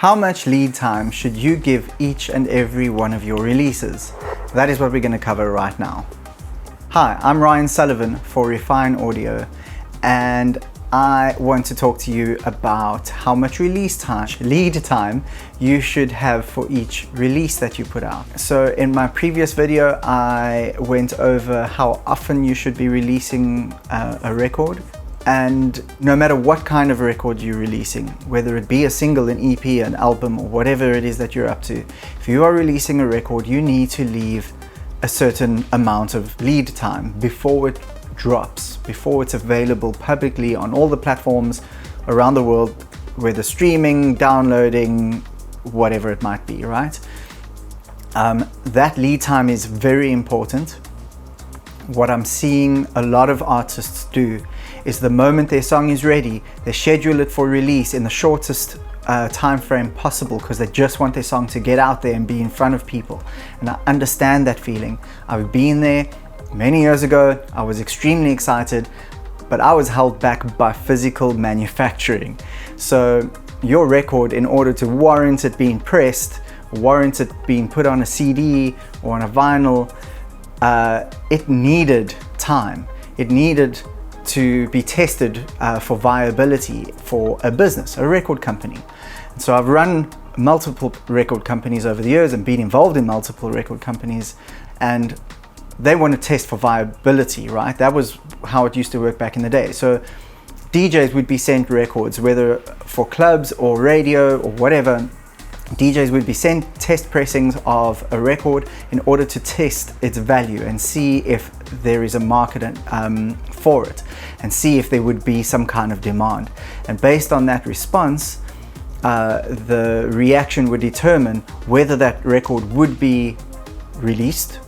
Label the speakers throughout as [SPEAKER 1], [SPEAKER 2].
[SPEAKER 1] How much lead time should you give each and every one of your releases? That is what we're going to cover right now. Hi, I'm Ryan Sullivan for Refine Audio, and I want to talk to you about how much release time, lead time, you should have for each release that you put out. So in my previous video, I went over how often you should be releasing a record. And no matter what kind of record you're releasing, whether it be a single, an EP, an album, or whatever it is that you're up to, if you are releasing a record, you need to leave a certain amount of lead time before it drops, before it's available publicly on all the platforms around the world, whether streaming, downloading, whatever it might be, right? That lead time is very important. What I'm seeing a lot of artists do is the moment their song is ready, they schedule it for release in the shortest time frame possible because they just want their song to get out there and be in front of people. And I understand that feeling. I've been there many years ago. I was extremely excited, but I was held back by physical manufacturing. So your record, in order to warrant it being pressed, warrant it being put on a CD or on a vinyl, it needed time. It needed to be tested for viability for a business, a record company. And so I've run multiple record companies over the years and been involved in multiple record companies, and they want to test for viability, right? That was how it used to work back in the day. So DJs would be sent records, whether for clubs or radio or whatever. DJs would be sent test pressings of a record in order to test its value and see if there is a market for it, and see if there would be some kind of demand. And based on that response, the reaction would determine whether that record would be released,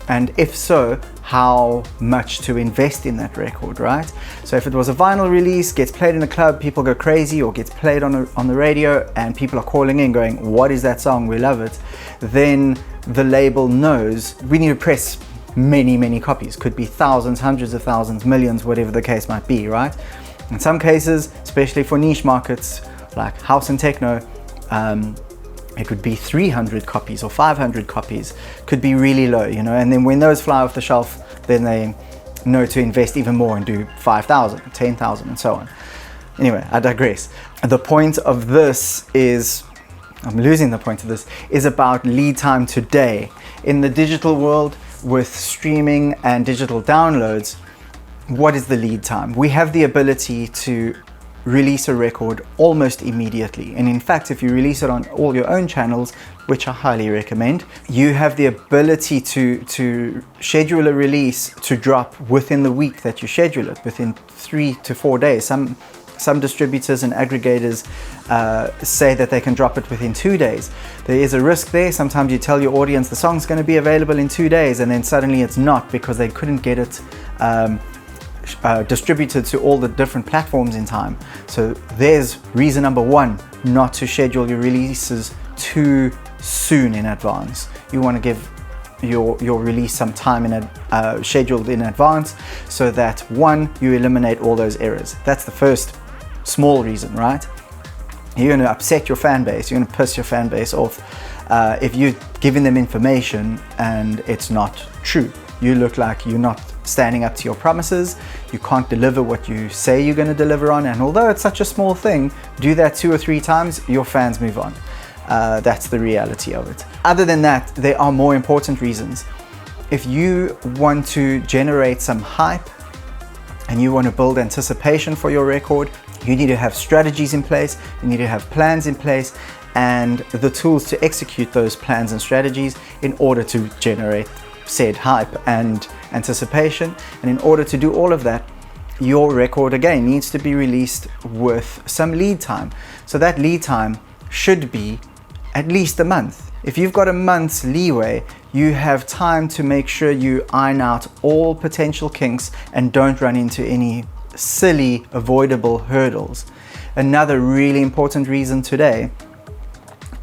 [SPEAKER 1] and if so, how much to invest in that record, right? So if it was a vinyl release, gets played in a club, people go crazy, or gets played on the radio and people are calling in going, what is that song? We love it. Then the label knows we need to press many copies. Could be thousands, hundreds of thousands, millions, whatever the case might be, right? In some cases, especially for niche markets like house and techno, it would be 300 copies or 500 copies, could be really low, you know, and then when those fly off the shelf, then they know to invest even more and do 5,000, 10,000 and so on. Anyway, I digress. The point of this is, I'm losing the point of this, is about lead time today. In the digital world, with streaming and digital downloads, what is the lead time? We have the ability to release a record almost immediately, and in fact, if you release it on all your own channels, which I highly recommend, you have the ability to schedule a release to drop within the week that you schedule it, within 3 to 4 days. Some distributors and aggregators say that they can drop it within 2 days. There is a risk there. Sometimes you tell your audience the song's going to be available in 2 days, and then suddenly it's not because they couldn't get it distributed to all the different platforms in time. So there's reason number one not to schedule your releases too soon in advance. You want to give your release some time scheduled in advance, so that one, you eliminate all those errors. That's the first small reason, right? You're going to upset your fan base. You're going to piss your fan base off if you're giving them information and it's not true. You look like you're not standing up to your promises. You can't deliver what you say you're going to deliver on, and although it's such a small thing, do that 2 or 3 times, your fans move on. That's the reality of it. Other than that, there are more important reasons. If you want to generate some hype and you want to build anticipation for your record, you need to have strategies in place, you need to have plans in place, and the tools to execute those plans and strategies in order to generate said hype and anticipation. And in order to do all of that, your record again needs to be released with some lead time. So that lead time should be at least a month. If you've got a month's leeway, you have time to make sure you iron out all potential kinks and don't run into any silly avoidable hurdles. Another really important reason today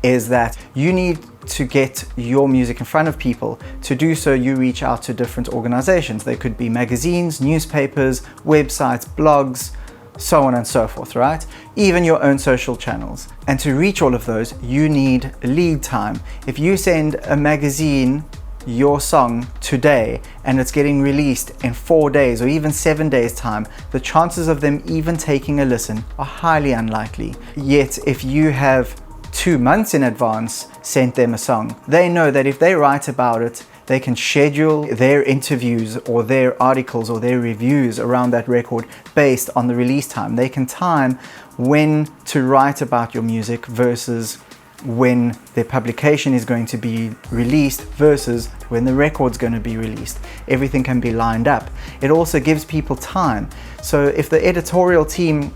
[SPEAKER 1] is that you need to get your music in front of people. To do so, you reach out to different organizations. They could be magazines, newspapers, websites, blogs, so on and so forth, right? Even your own social channels. And to reach all of those, you need lead time. If you send a magazine your song today and it's getting released in 4 days or even 7 days time, the chances of them even taking a listen are highly unlikely. Yet if you have 2 months in advance sent them a song, they know that if they write about it, they can schedule their interviews or their articles or their reviews around that record based on the release time. They can time when to write about your music versus when their publication is going to be released versus when the record's going to be released. Everything can be lined up. It also gives people time. So if the editorial team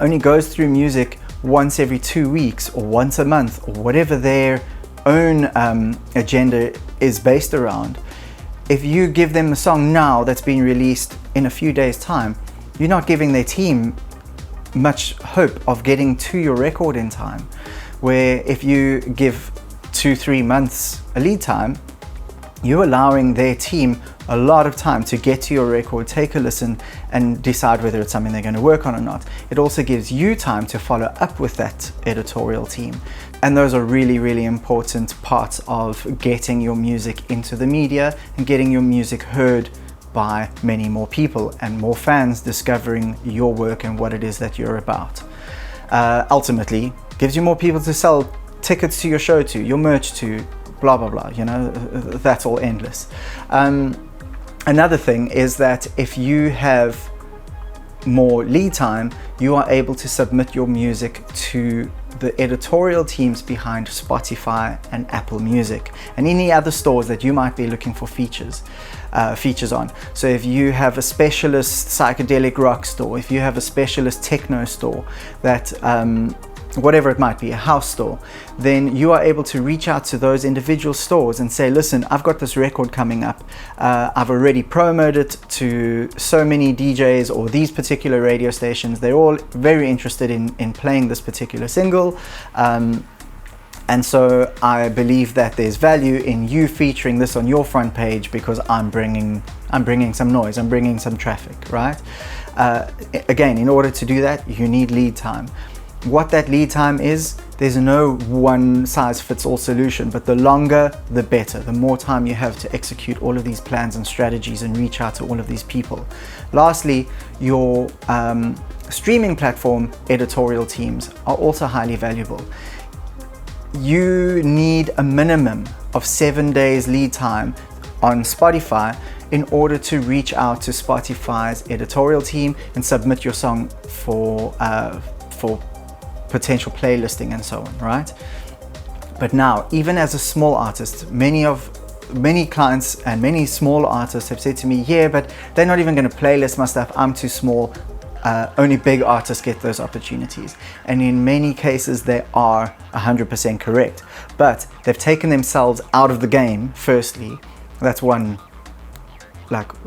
[SPEAKER 1] only goes through music once every 2 weeks or once a month or whatever their own agenda is based around, if you give them a song now that's been released in a few days time, you're not giving their team much hope of getting to your record in time. Where if you give 2-3 months a lead time, you're allowing their team a lot of time to get to your record, take a listen and decide whether it's something they're going to work on or not. It also gives you time to follow up with that editorial team. And those are really, really important parts of getting your music into the media and getting your music heard by many more people and more fans discovering your work and what it is that you're about. Ultimately, gives you more people to sell tickets to your show to, your merch to, blah, blah, blah, you know, that's all endless. Another thing is that if you have more lead time, you are able to submit your music to the editorial teams behind Spotify and Apple Music and any other stores that you might be looking for features on. So if you have a specialist psychedelic rock store, if you have a specialist techno store, that whatever it might be, a house store, then you are able to reach out to those individual stores and say, listen, I've got this record coming up. I've already promoted it to so many DJs or these particular radio stations. They're all very interested in playing this particular single. And so I believe that there's value in you featuring this on your front page because I'm bringing some noise, I'm bringing some traffic, right? Again, in order to do that, you need lead time. What that lead time is, there's no one size fits all solution, but the longer, the better. The more time you have to execute all of these plans and strategies and reach out to all of these people. Lastly, your streaming platform editorial teams are also highly valuable. You need a minimum of 7 days lead time on Spotify in order to reach out to Spotify's editorial team and submit your song for potential playlisting and so on, right? But now, even as a small artist, many clients and many small artists have said to me, yeah, but they're not even going to playlist my stuff, I'm too small. Only big artists get those opportunities. And in many cases, they are 100% correct. But they've taken themselves out of the game, firstly. That's one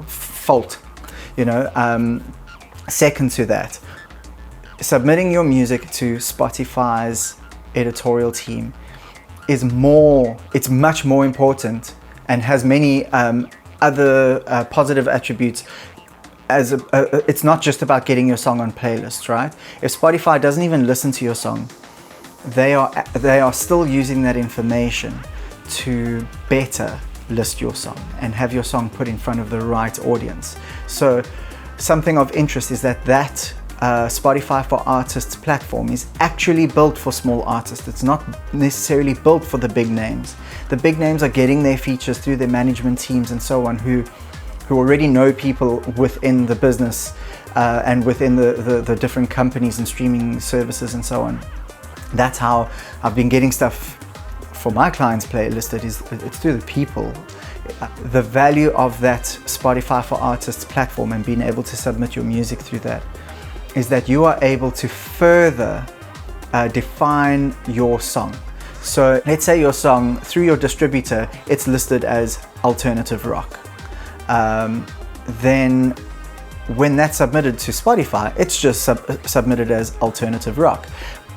[SPEAKER 1] fault, you know. Second to that, submitting your music to Spotify's editorial team is much more important and has many other positive attributes. It's not just about getting your song on playlists, right? If Spotify doesn't even listen to your song, they are still using that information to better list your song and have your song put in front of the right audience. So something of interest is that Spotify for Artists platform is actually built for small artists. It's not necessarily built for the big names. The big names are getting their features through their management teams and so on who already know people within the business and within the different companies and streaming services and so on. That's how I've been getting stuff for my clients playlisted, it's through the people. The value of that Spotify for Artists platform and being able to submit your music through that is that you are able to further define your song. So let's say your song, through your distributor, it's listed as alternative rock. Then when that's submitted to Spotify, it's just submitted as alternative rock.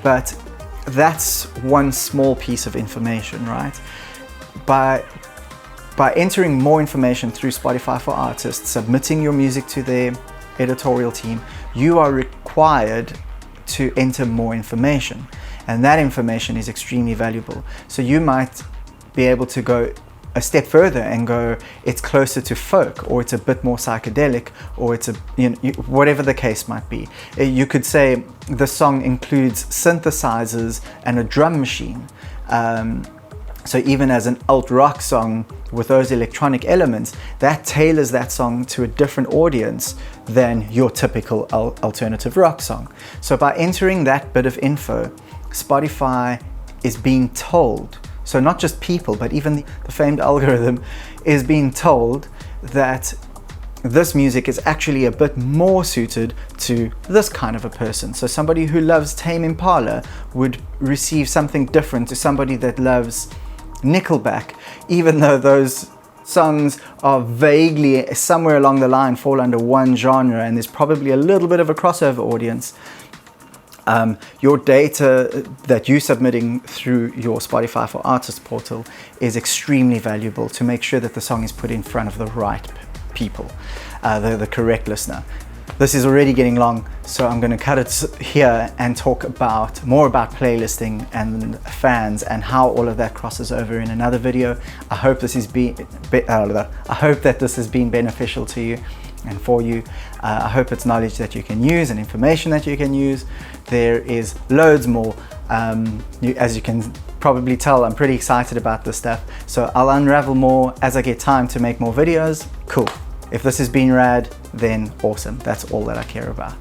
[SPEAKER 1] But that's one small piece of information, right? By entering more information through Spotify for Artists, submitting your music to their editorial team, you are required to enter more information, and that information is extremely valuable. So you might be able to go a step further and go, it's closer to folk, or it's a bit more psychedelic, or it's whatever the case might be. You could say the song includes synthesizers and a drum machine. So even as an alt rock song with those electronic elements, that tailors that song to a different audience than your typical alternative rock song. So by entering that bit of info, Spotify is being told, so not just people, but even the famed algorithm is being told that this music is actually a bit more suited to this kind of a person. So somebody who loves Tame Impala would receive something different to somebody that loves Nickelback, even though those songs are vaguely somewhere along the line fall under one genre, and there's probably a little bit of a crossover audience. Your data that you're submitting through your Spotify for Artists portal is extremely valuable to make sure that the song is put in front of the right people, the correct listener. This is already getting long, so I'm going to cut it here and talk more about playlisting and fans and how all of that crosses over in another video. I hope this has been beneficial to you and for you. I hope it's knowledge that you can use and information that you can use. There is loads more. As you can probably tell, I'm pretty excited about this stuff, so I'll unravel more as I get time to make more videos. Cool. If this has been rad, then awesome. That's all that I care about.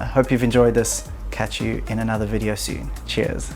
[SPEAKER 1] Hope you've enjoyed this. Catch you in another video soon. Cheers.